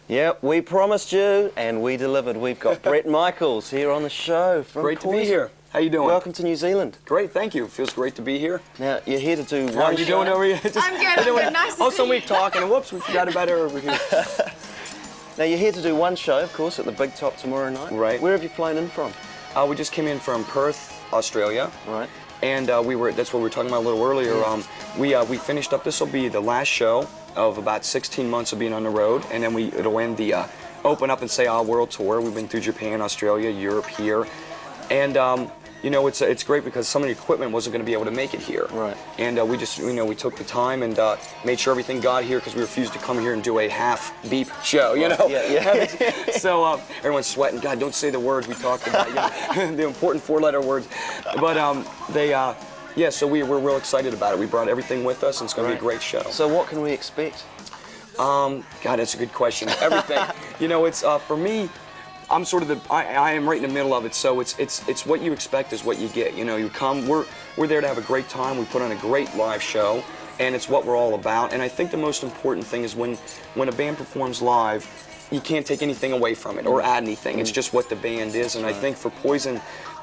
Yep, we promised you, and we delivered. We've got Bret Michaels here on the show. Great to be here. How you doing? Welcome to New Zealand. Great, thank you. Feels great to be here. Now, you're here to do How are you doing over here? I'm good. Nice to see you. Week talking, and whoops, we forgot about her over here. Now, you're here to do one show, of course, at the Big Top tomorrow night. Right. Where have you flown in from? We just came in from Perth, Australia. Right. And that's what we were talking about a little earlier. We finished up, this will be the last show of about 16 months of being on the road, and then it'll end the open up and say our world tour. We've been through Japan, Australia, Europe, here. And you know, it's great because some of the equipment wasn't going to be able to make it here. Right. And we just, you know, we took the time and made sure everything got here because we refused to come here and do a half beep show, you know? Yeah. So everyone's sweating. God, don't say the words we talked about, you know, the important four-letter words. But yeah, so we're real excited about it. We brought everything with us, and it's going to be a great show. So what can we expect? God, that's a good question. Everything. You know, it's for me. I'm sort of I am right in the middle of it, so it's what you expect is what you get. You know, you come, we're there to have a great time. We put on a great live show, and it's what we're all about. And I think the most important thing is when a band performs live, you can't take anything away from it or add anything. It's just what the band is. And I think for Poison,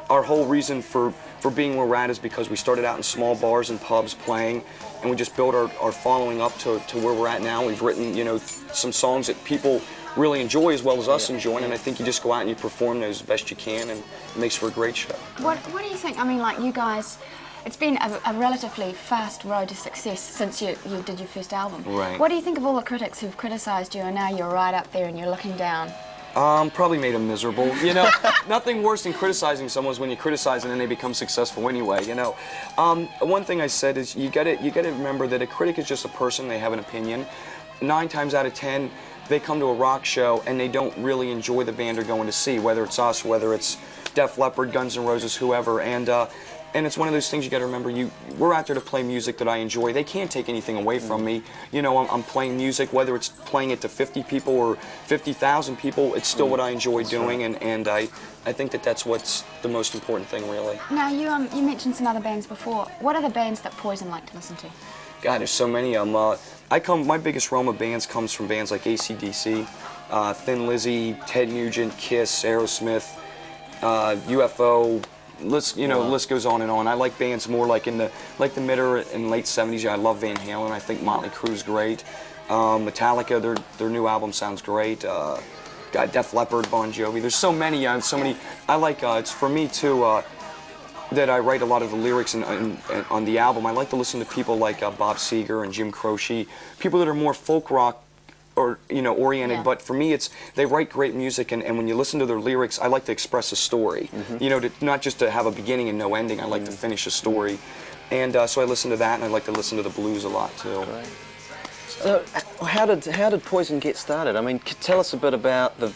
our whole reason for being where we're at is because we started out in small bars and pubs playing, and we just built our following up to where we're at now. We've written, you know, some songs that people really enjoy as well as us enjoying, and I think you just go out and you perform those as best you can, and it makes for a great show. What do you think? I mean, like, you guys, it's been a relatively fast road to success since you did your first album. Right. What do you think of all the critics who've criticised you, and now you're right up there and you're looking down? Probably made them miserable. You know, nothing worse than criticizing someone is when you criticize and then they become successful anyway. You know, one thing I said is you got to remember that a critic is just a person. They have an opinion. 9 times out of 10. They come to a rock show and they don't really enjoy the band they're going to see, whether it's us, whether it's Def Leppard, Guns N' Roses, whoever. And it's one of those things you got to remember. We're out there to play music that I enjoy. They can't take anything away from me. You know, I'm playing music, whether it's playing it to 50 people or 50,000 people. It's still what I enjoy doing, and I think that's what's the most important thing, really. Now, you mentioned some other bands before. What are the bands that Poison like to listen to? God, there's so many of them. My biggest realm of bands comes from bands like AC/DC, Thin Lizzy, Ted Nugent, Kiss, Aerosmith, UFO. List goes on and on. I like bands more like in the mid and late '70s. Yeah, I love Van Halen. I think Motley Crue's great. Metallica, their new album sounds great. God, Def Leppard, Bon Jovi. There's so many. So many. I like. It's for me too. That I write a lot of the lyrics on the album. I like to listen to people like Bob Seger and Jim Croce, people that are more folk rock or oriented. Yeah. But for me, they write great music, and when you listen to their lyrics, I like to express a story. You know, not just to have a beginning and no ending. I like to finish a story, and so I listen to that, and I like to listen to the blues a lot too. Right. So, how did Poison get started? I mean, tell us a bit about the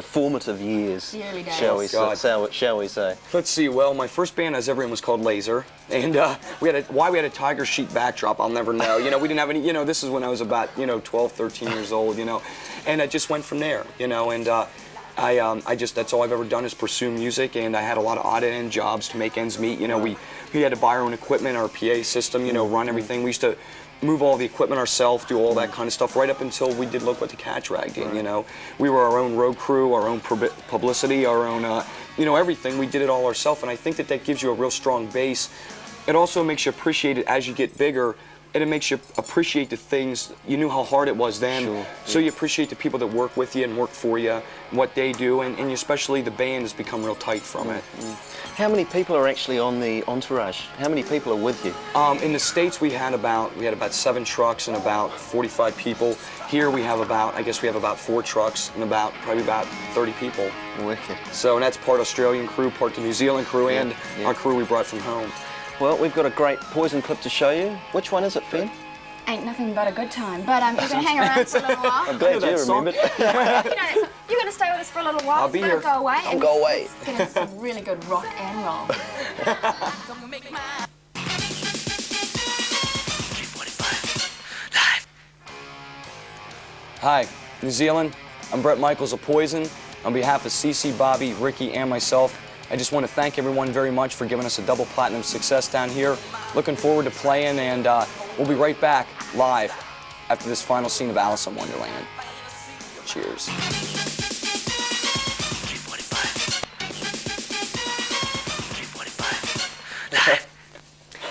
formative years, the early days. Shall we say? Let's see. Well, my first band, as everyone, was called Laser, and why we had a tiger sheet backdrop, I'll never know. You know, we didn't have any. You know, this is when I was about 12, 13 years old. You know, and I just went from there. You know, and that's all I've ever done is pursue music, and I had a lot of odd-end jobs to make ends meet. You know, we had to buy our own equipment, our PA system. You know, run everything. We used to move all the equipment ourselves, do all that kind of stuff, right up until we did Look What the Cat Dragged In, you know. We were our own road crew, our own publicity, our own, everything. We did it all ourselves, and I think that gives you a real strong base. It also makes you appreciate it as you get bigger, and it makes you appreciate the things. You knew how hard it was then, so you appreciate the people that work with you and work for you, and what they do, and especially the band has become real tight from it. How many people are actually on the entourage? How many people are with you? In the States, we had about 7 trucks and about 45 people. Here we have about 4 trucks and probably about 30 people. Wicked. So, and that's part Australian crew, part the New Zealand crew, and our crew we brought from home. Well, we've got a great Poison clip to show you. Which one is it, Finn? Ain't nothing but a good time. But you can hang around for a little while. I'm glad you remembered. You're going to stay with us for a little while. I'll be here. Go away. I'll go away. Let's get into some really good rock and roll. Hi, New Zealand. I'm Bret Michaels of Poison. On behalf of Cece, Bobby, Rikki, and myself, I just want to thank everyone very much for giving us a double platinum success down here. Looking forward to playing, and we'll be right back live after this final scene of Alice in Wonderland. Cheers.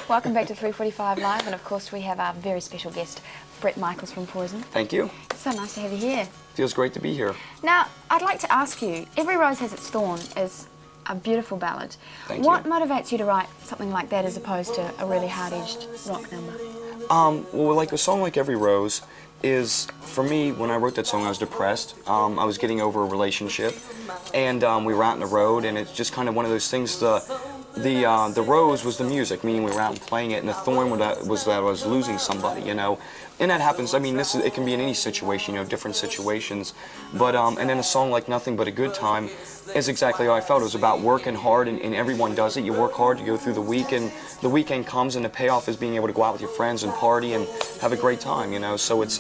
Welcome back to 345 Live, and of course we have our very special guest, Bret Michaels from Poison. Thank you. It's so nice to have you here. Feels great to be here. Now, I'd like to ask you, Every Rose Has Its Thorn is a beautiful ballad. Thank What you. motivates you to write something like that as opposed to a really hard-edged rock number? Well, like a song like Every Rose is, for me, when I wrote that song, I was depressed. I was getting over a relationship, and we were out on the road, and it's just kind of one of those things. The rose was the music, meaning we were out and playing it, and the thorn was that I was losing somebody, you know. And that happens. I mean, it can be in any situation, you know, different situations. But and then a song like Nothing But a Good Time is exactly how I felt. It was about working hard, and everyone does it. You work hard, you go through the week, and the weekend comes, and the payoff is being able to go out with your friends and party and have a great time, you know. So it's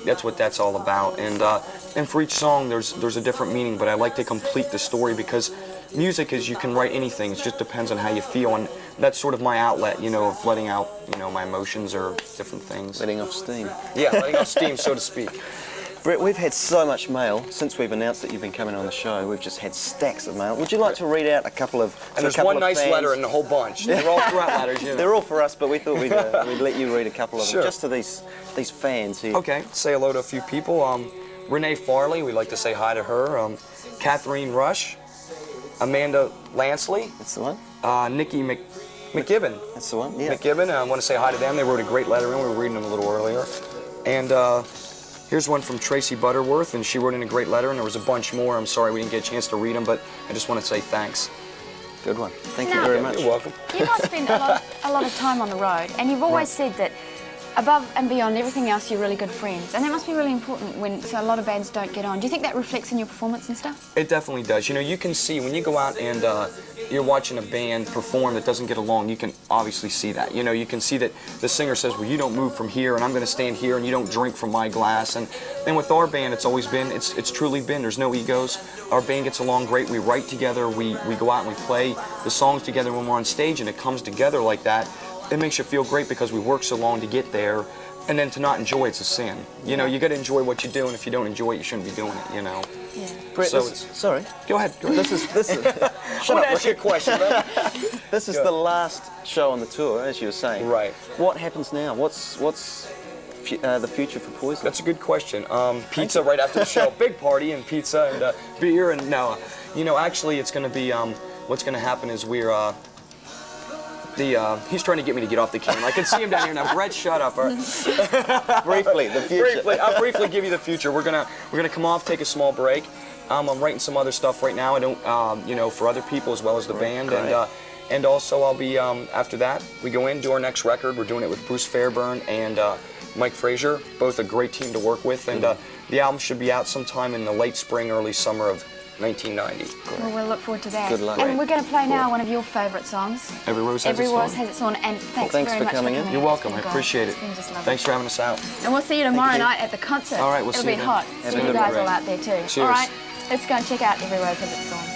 that's what that's all about. And for each song, there's a different meaning. But I like to complete the story because music is, you can write anything. It just depends on how you feel, and that's sort of my outlet, you know, of letting out, you know, my emotions or different things. Letting off steam. Yeah, letting off steam, so to speak. Bret, we've had so much mail since we've announced that you've been coming on the show. We've just had stacks of mail. Would you like to read out a couple of? And there's one nice letter in the whole bunch. They're all throughout letters. You know. They're all for us, but we thought we'd let you read a couple of Sure. them, just to these fans here. Okay, say hello to a few people. Renee Farley, we'd like to say hi to her. Catherine Rush, Amanda Lansley, That's the one. Nikki McGibbon. That's the one. Yeah. McGibbon, I want to say hi to them. They wrote a great letter in. We were reading them a little earlier. And here's one from Tracy Butterworth, and she wrote in a great letter, and there was a bunch more. I'm sorry we didn't get a chance to read them, but I just want to say thanks. Good one. Thank you Now- very much. You're welcome. You guys spend a lot of time on the road, and you've always said that above and beyond everything else, you're really good friends, and that must be really important when a lot of bands don't get on. Do you think that reflects in your performance and stuff? It definitely does. You know, you can see when you go out and you're watching a band perform that doesn't get along, you can obviously see that. You know, you can see that the singer says, well, you don't move from here, and I'm going to stand here, and you don't drink from my glass. And with our band, it's always been, it's truly been, there's no egos. Our band gets along great. We write together. We go out and we play the songs together when we're on stage, and it comes together like that. It makes you feel great because we work so long to get there, and then to not enjoy it's a sin. You know, you got to enjoy what you do, and if you don't enjoy it, you shouldn't be doing it. You know. Yeah. Bret, So sorry. Go ahead. This is. I'm gonna ask you a question. Man. This is the last show on the tour, as you were saying. Right. What happens now? What's the future for Poison? That's a good question. Pizza right after the show, big party and pizza and beer and no, you know, actually it's going to be what's going to happen is we're. He's trying to get me to get off the camera. I can see him down here now. Bret, shut up. Briefly, the future. I'll briefly give you the future. We're gonna come off, take a small break. I'm writing some other stuff right now. I don't, you know, for other people as well as the band, and also I'll be after that we go in do our next record. We're doing it with Bruce Fairburn and Mike Frazier, both a great team to work with, and the album should be out sometime in the late spring, early summer of 1990. Well, we'll look forward to that. Good luck. And we're going to play now one of your favourite songs. Every Rose Has Every Its Rose Thorn. Has Its Thorn, and thanks Thanks very for much coming in. for coming. You're welcome. I It's been appreciate it. It's been just lovely. Thanks for having us out. And we'll see you tomorrow night at the concert. All right, we'll It'll see be you then. hot. Have See a you good guys one. all out there too. Cheers. All right, let's go and check out Every Rose Has Its Thorn.